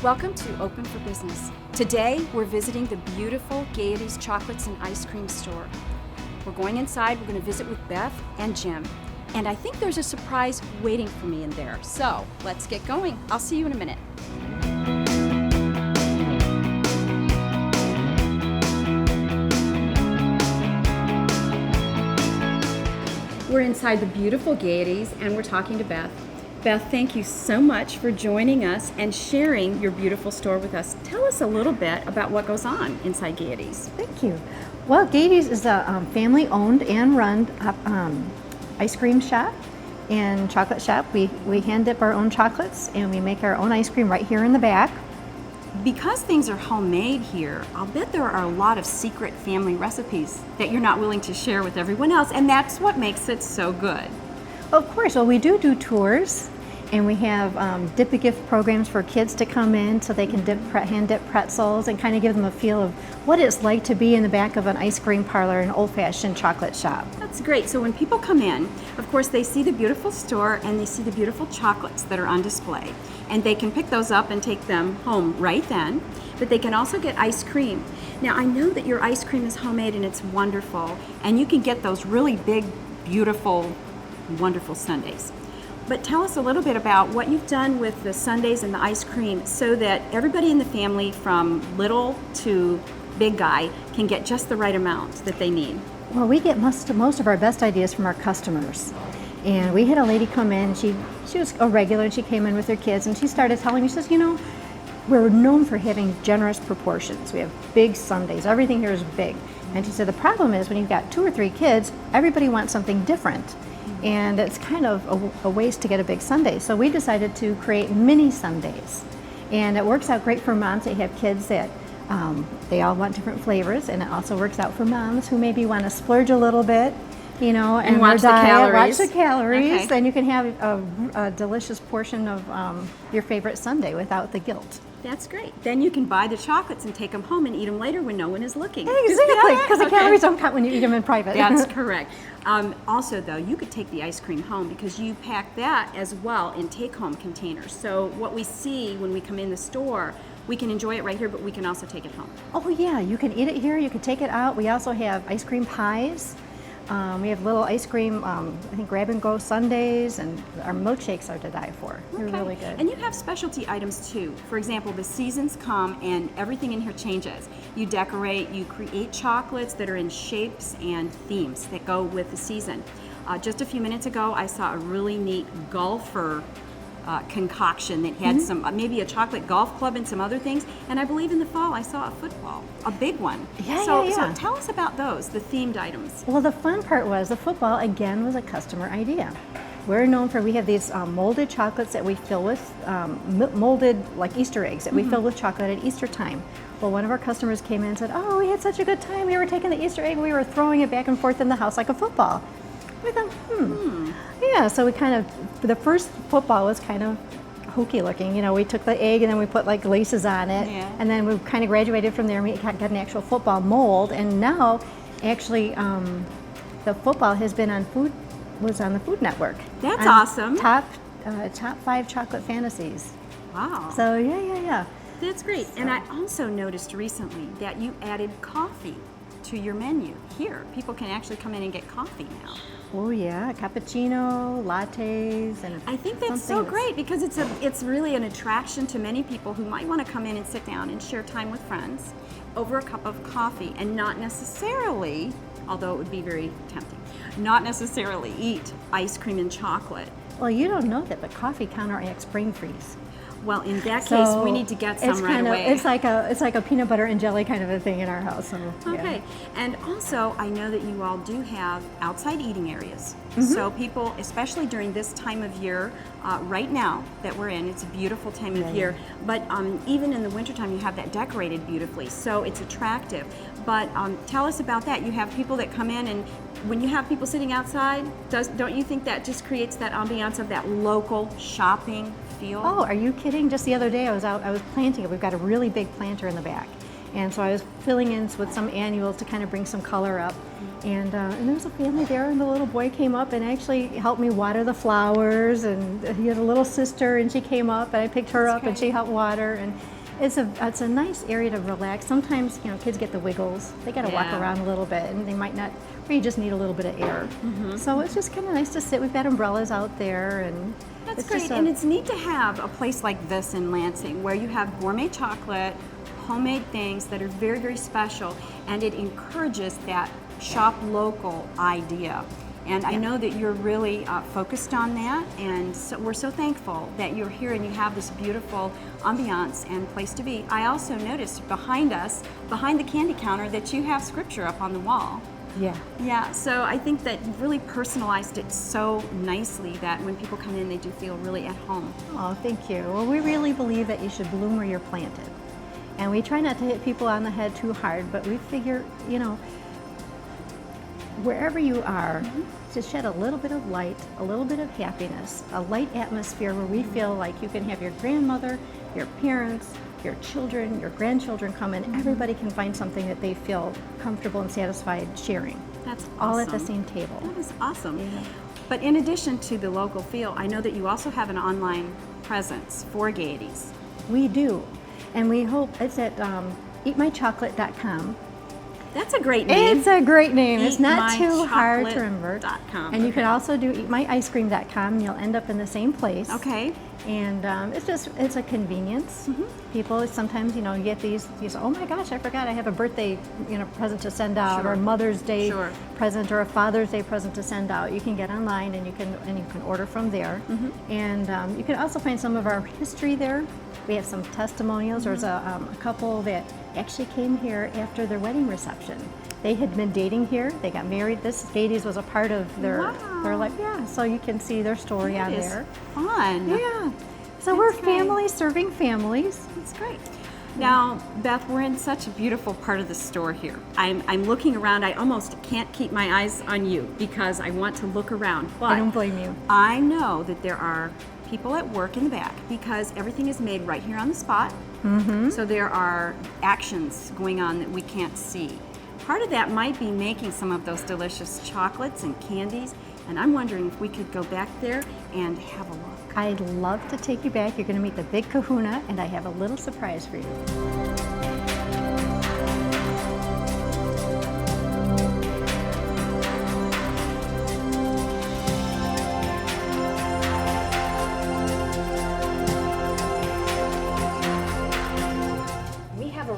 Welcome to Open for Business. Today, we're visiting the beautiful Gayety's Chocolates and Ice Cream store. We're going inside, we're going to visit with Beth and Jim. And I think there's a surprise waiting for me in there. So, let's get going. I'll see you in a minute. We're inside the beautiful Gayety's and we're talking to Beth. Beth, thank you so much for joining us and sharing your beautiful store with us. Tell us a little bit about what goes on inside Gayety's. Thank you. Well, Gayety's is a family-owned and run ice cream shop and chocolate shop. We hand dip our own chocolates and we make our own ice cream right here in the back. Because things are homemade here, I'll bet there are a lot of secret family recipes that you're not willing to share with everyone else, and that's what makes it so good. Of course, well, we do tours, and we have dip-a-gift programs for kids to come in so they can hand dip pretzels and kind of give them a feel of what it's like to be in the back of an ice cream parlor, an old-fashioned chocolate shop. That's great. So when people come in, of course, they see the beautiful store and they see the beautiful chocolates that are on display. And they can pick those up and take them home right then, but they can also get ice cream. Now, I know that your ice cream is homemade and it's wonderful, and you can get those really big, beautiful, wonderful sundaes. But tell us a little bit about what you've done with the sundaes and the ice cream so that everybody in the family, from little to big guy, can get just the right amount that they need. Well, we get most of our best ideas from our customers. And we had a lady come in, she was a regular, and she came in with her kids, and she started telling me, she says, you know, we're known for having generous proportions. We have big sundaes, everything here is big. And she said, the problem is when you've got 2 or 3 kids, everybody wants something different. And it's kind of a waste to get a big sundae. So we decided to create mini sundaes. And it works out great for moms that have kids that they all want different flavors, and it also works out for moms who maybe want to splurge a little bit, you know, and watch the calories. Watch the calories, Okay. and you can have a delicious portion of your favorite sundae without the guilt. That's great. Then you can buy the chocolates and take them home and eat them later when no one is looking. Exactly, because the Okay. calories don't count when you eat them in private. That's correct. Also, though, you could take the ice cream home because you pack that as well in take-home containers. So what we see when we come in the store, we can enjoy it right here, but we can also take it home. Oh yeah, you can eat it here, you can take it out. We also have ice cream pies. We have little ice cream, I think grab-and-go sundaes, and our milkshakes are to die for. They're really good. And you have specialty items too. For example, the seasons come and everything in here changes. You decorate, you create chocolates that are in shapes and themes that go with the season. Just a few minutes ago, I saw a really neat golfer concoction that had some, maybe a chocolate golf club and some other things. And I believe in the fall I saw a football, a big one. So tell us about those, the themed items. Well, the fun part was the football, again, was a customer idea. We're known for, we have these molded chocolates that we fill with, molded like Easter eggs that we fill with chocolate at Easter time. Well, one of our customers came in and said, oh, we had such a good time. We were taking the Easter egg and we were throwing it back and forth in the house like a football. We thought, yeah, so we kind of, the first football was kind of hokey looking. You know, we took the egg and then we put like laces on it. Yeah. And then we kind of graduated from there and we got an actual football mold. And now, actually, the football has been on was on the Food Network. That's awesome. Top 5 chocolate fantasies. Wow. So, yeah. That's great. And I also noticed recently that you added coffee to your menu here. People can actually come in and get coffee now. Oh yeah, cappuccino, lattes, and I think that's so great because it's really an attraction to many people who might want to come in and sit down and share time with friends over a cup of coffee and not necessarily, although it would be very tempting, not necessarily eat ice cream and chocolate. Well, you don't know that, but coffee counteracts brain freeze. Well, in that case, we need to get some right away. It's like a peanut butter and jelly kind of a thing in our house. So, okay, and also I know that you all do have outside eating areas. So people, especially during this time of year, right now that we're in, it's a beautiful time of year. But even in the wintertime, you have that decorated beautifully, so it's attractive. But tell us about that. You have people that come in, and when you have people sitting outside, don't you think that just creates that ambiance of that local shopping feel? Oh, are you kidding? Just the other day I was planting it. We've got a really big planter in the back. And so I was filling in with some annuals to kind of bring some color up. And there was a family there, and the little boy came up and actually helped me water the flowers. And he had a little sister, and she came up, and I picked her up, and she helped water. And it's a nice area to relax. Sometimes, you know, kids get the wiggles. They got to walk around a little bit, and they might not, or you just need a little bit of air. So it's just kind of nice to sit. We've got umbrellas out there, and that's great. And it's neat to have a place like this in Lansing where you have gourmet chocolate, homemade things that are very, very special, and it encourages that shop local idea. And I know that you're really focused on that, and so we're so thankful that you're here and you have this beautiful ambiance and place to be. I also noticed behind us, behind the candy counter, that you have scripture up on the wall. Yeah, so I think that you've really personalized it so nicely that when people come in, they do feel really at home. Oh, thank you. Well, we really believe that you should bloom where you're planted. And we try not to hit people on the head too hard, but we figure, you know, wherever you are, to shed a little bit of light, a little bit of happiness, a light atmosphere where we feel like you can have your grandmother, your parents, your children, your grandchildren come in. Everybody can find something that they feel comfortable and satisfied sharing. That's awesome. All at the same table. That is awesome. But in addition to the local feel, I know that you also have an online presence for Gayeties. We do. And we hope it's at eatmychocolate.com. That's a great name. It's a great name. It's not too hard to remember. Eatmychocolate.com. And you can also do eatmyicecream.com, and you'll end up in the same place. Okay. And it's a convenience. People sometimes, you know, you get these, you say, oh my gosh, I forgot I have a birthday, you know, present to send out, or a Mother's Day present, or a Father's Day present to send out. You can get online, and you can order from there. And you can also find some of our history there. We have some testimonials. There's a couple that actually came here after their wedding reception. They had been dating here. They got married. This Gayety's was a part of their life. Yeah, so you can see their story on there. Fun. Yeah. So we're families serving families. That's great. Now, Beth, we're in such a beautiful part of the store here. I'm looking around. I almost can't keep my eyes on you because I want to look around. But I don't blame you. I know that there are people at work in the back because everything is made right here on the spot. So there are actions going on that we can't see. Part of that might be making some of those delicious chocolates and candies, and I'm wondering if we could go back there and have a look. I'd love to take you back. You're going to meet the big kahuna, and I have a little surprise for you.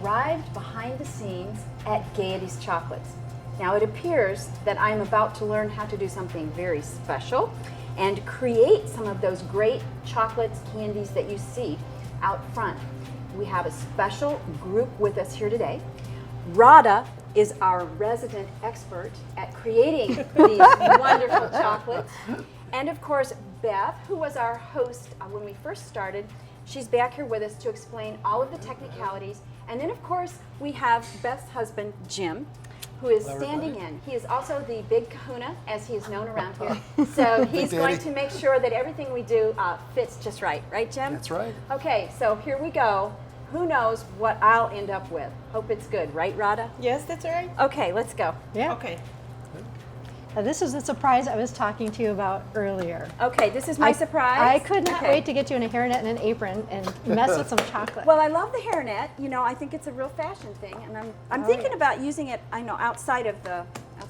Arrived behind the scenes at Gayety's Chocolates. Now it appears that I'm about to learn how to do something very special and create some of those great chocolates, candies that you see out front. We have a special group with us here today. Rada is our resident expert at creating these wonderful chocolates. And of course, Beth, who was our host when we first started, she's back here with us to explain all of the technicalities. And then, of course, we have Beth's husband, Jim, who is standing in. He is also the big kahuna, as he is known around here. So he's going to make sure that everything we do fits just right. Right, Jim? That's right. Okay, so here we go. Who knows what I'll end up with? Hope it's good. Right, Rada? Yes, that's all right. Okay, let's go. Yeah. Okay. Now, this is the surprise I was talking to you about earlier. Okay, this is my surprise. I could not wait to get you in a hairnet and an apron and mess with some chocolate. Well, I love the hairnet. You know, I think it's a real fashion thing, and I'm thinking about using it. I know outside of the.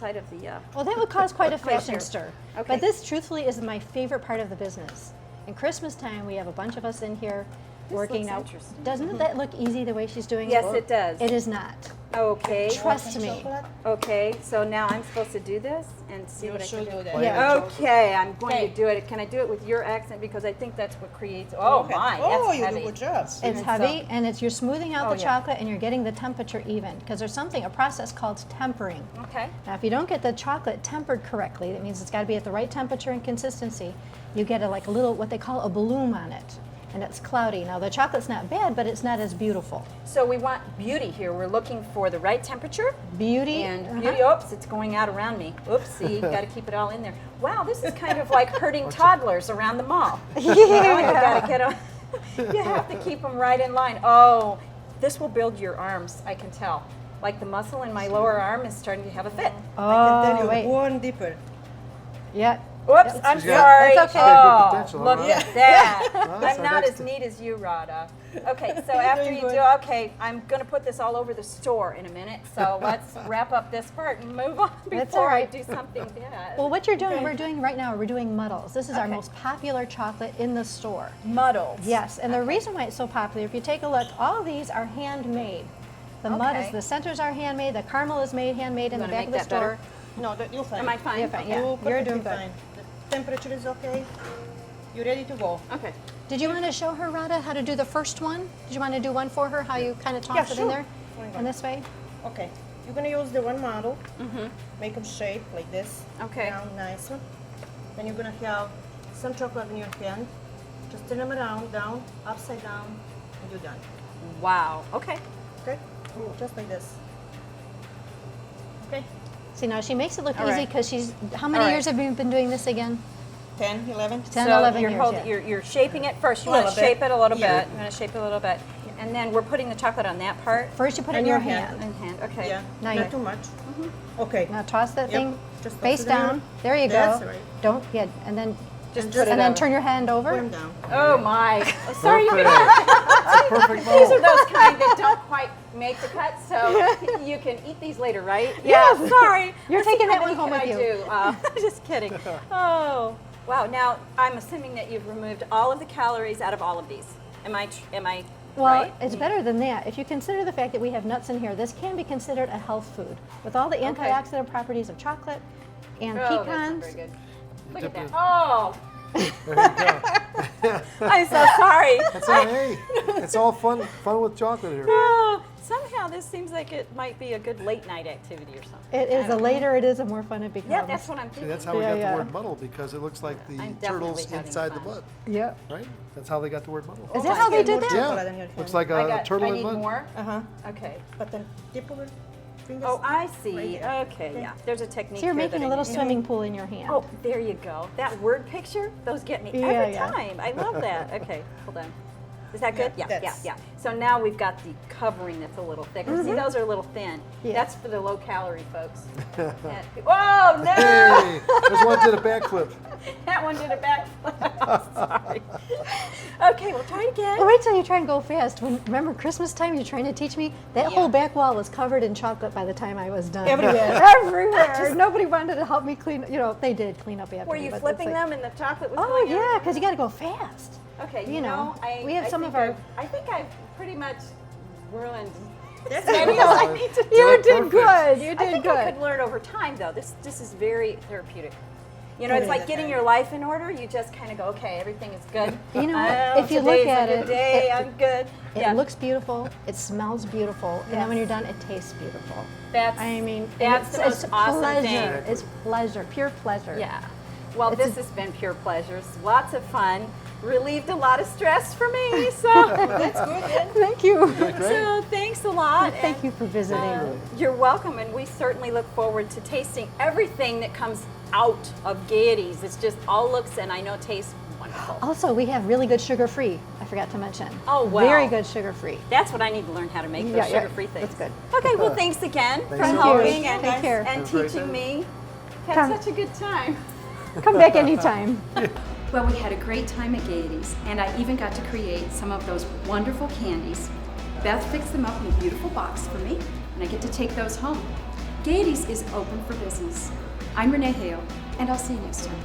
Well, that would cause quite a place fashion here. stir. Okay. But this, truthfully, is my favorite part of the business. In Christmas time, we have a bunch of us in here working looks out. interesting. Doesn't that look easy the way she's doing Yes, it? it does. It is not. Okay. Trust me. Okay, so now I'm supposed to do this and see what I can do. that. Yeah. Okay, I'm going Okay. to do it. Can I do it with your accent? Because I think that's what creates. Oh my, Oh, that's you heavy. do a good job. It's heavy, and you're smoothing out Oh, the yeah. chocolate, and you're getting the temperature even. Because there's a process called tempering. Okay. Now, if you don't get the chocolate tempered correctly, that means it's got to be at the right temperature and consistency. You get a little, what they call a bloom on it, and it's cloudy. Now, the chocolate's not bad, but it's not as beautiful. So we want beauty here. We're looking for the right temperature. Beauty. And beauty, oops, it's going out around me. Oopsie, got to keep it all in there. Wow, this is kind of like herding toddlers around the mall. You know, you got to get them. You have to keep them right in line. Oh, this will build your arms, I can tell. Like the muscle in my lower arm is starting to have a fit. I can tell you, wait. one deeper. Yeah. Whoops, I'm She's got- sorry. That's okay. Oh, Good potential, look huh? at that. Well, I'm so not next as to- neat as you, Rada. Okay, so after doing you good. do, okay, I'm going to put this all over the store in a minute. So let's wrap up this part and move on That's all before I right. do something bad. Well, what you're doing, Okay. we're doing right now, we're doing muddles. This is our Okay. most popular chocolate in the store. Muddles. Yes, and the reason why it's so popular, if you take a look, all of these are handmade. The mud Okay. is, the centers are handmade, the caramel is made handmade in the wanna back make of the that store. No, you're fine. Am I fine? You're fine, Okay. yeah. You're You're perfectly doing good. fine. The temperature is okay. You're ready to go. Okay. Did you want to show her, Rada, how to do the first one? Did you want to do one for her, how you kind of toss Yeah, it in sure. there? Why not? And this way? Okay. You're gonna use the one model. Make them shape like this. Okay. Round, nice one. Then you're gonna have some chocolate in your hand. Just turn them around, down, upside down, and you're done. Wow. Okay. Okay? Just like this. Okay? See, now she makes it look All easy right. because she's, how many All right. years have you been doing this again? 10, 11. 10, so 11 you're, years, yeah. you're shaping it first. You A want to little bit. shape it a little Yeah. bit. You want to shape it a little bit. And then we're putting the chocolate on that part. First you put it in And your your hand. hand. In hand. Okay. Yeah, Now not you- too much. Okay. Now toss that Yep. thing Just toss face it down. down. There you That's go. right. Don't, yeah, and then Just And put it and then over. turn your hand Put over. them down. Oh my. Sorry, you Perfect. guys. Perfect These are mold. those kind that don't quite make the cut, so you can eat these later, right? Yeah, sorry. You're Let's see taking how that one many home can with I you. do. Just kidding. Oh, wow. Now, I'm assuming that you've removed all of the calories out of all of these. Am I Well, right? it's better than that. If you consider the fact that we have nuts in here, this can be considered a health food. With all the antioxidant properties of chocolate and Oh, that's not pecans. very good. Look dip at that. it. Oh, There you go. I'm so sorry. That's all right. It's all fun with chocolate here. Oh, somehow this seems like it might be a good late night activity or something. It is the later it is, the more fun it becomes. Yeah, that's what I'm See, thinking. that's how we Yeah, got yeah. the word muddle, because it looks like the I'm turtles definitely having inside the fun. mud, Yeah. right? That's how they got the word muddle. Is Oh that my how they did goodness. that? Chocolate in your Yeah, hand. looks like I a turtle I in need mud. more? Uh-huh. Okay. But then dip over fingers. Oh, I see. Right here. Okay, yeah. There's a technique So you're here making that a I little need. swimming pool in your hand. Oh, there you go. That word picture, those get me Yeah, every yeah. time. I love that. Okay, hold on. Is that good? Yeah, Yeah, yeah, that's- yeah. So now we've got the covering that's a little thicker. See, those are a little thin. Yeah. That's for the low calorie folks. Oh, no! Hey, there's one did a backflip. That one did a backflip. Sorry. Okay, we'll try it again. Well, wait till you try and go fast. Remember Christmas time, you're trying to teach me? That whole back wall was covered in chocolate by the time I was done. Everywhere. Everywhere. Nobody wanted to help me clean, they did clean up after Were me, you but it's flipping like- them and the chocolate was Oh, going yeah, everywhere? because you got to go fast. Okay, You know, we have I some think of our- I think I've pretty much ruined. That's Maybe it. I need to. You look did perfect. good. You I did think I good. could learn over time, though. This is very therapeutic. You know, It it's is, like okay. getting your life in order. You just kind of go, okay, everything is good. You know what? Oh, If you look today's at a good it, day, it- I'm good. It looks beautiful. It smells beautiful. And then when you're done, it tastes beautiful. That's I mean, that's it's, the most it's awesome pleasure. thing. It's pleasure, pure pleasure. Yeah. Well, It's this has been pure pleasures. Lots of fun. Relieved a lot of stress for me. So That's good then. Thank you. So thanks a lot. Thank and, you for visiting. You're welcome, and we certainly look forward to tasting everything that comes out of Gayeties. It's just all looks and I know tastes wonderful. Also, we have really good sugar-free. I forgot to mention. Oh, wow. Very good sugar-free. That's what I need to learn how to make, those Yeah, yeah. sugar-free things. That's good. Okay, well, thanks again for Thanks so helping much. and, Take care. and Have a great teaching day. me. Had Come. such a good time. Come back anytime. Well, we had a great time at Gayeties, and I even got to create some of those wonderful candies. Beth fixed them up in a beautiful box for me, and I get to take those home. Gayeties is open for business. I'm Renee Hale, and I'll see you next time.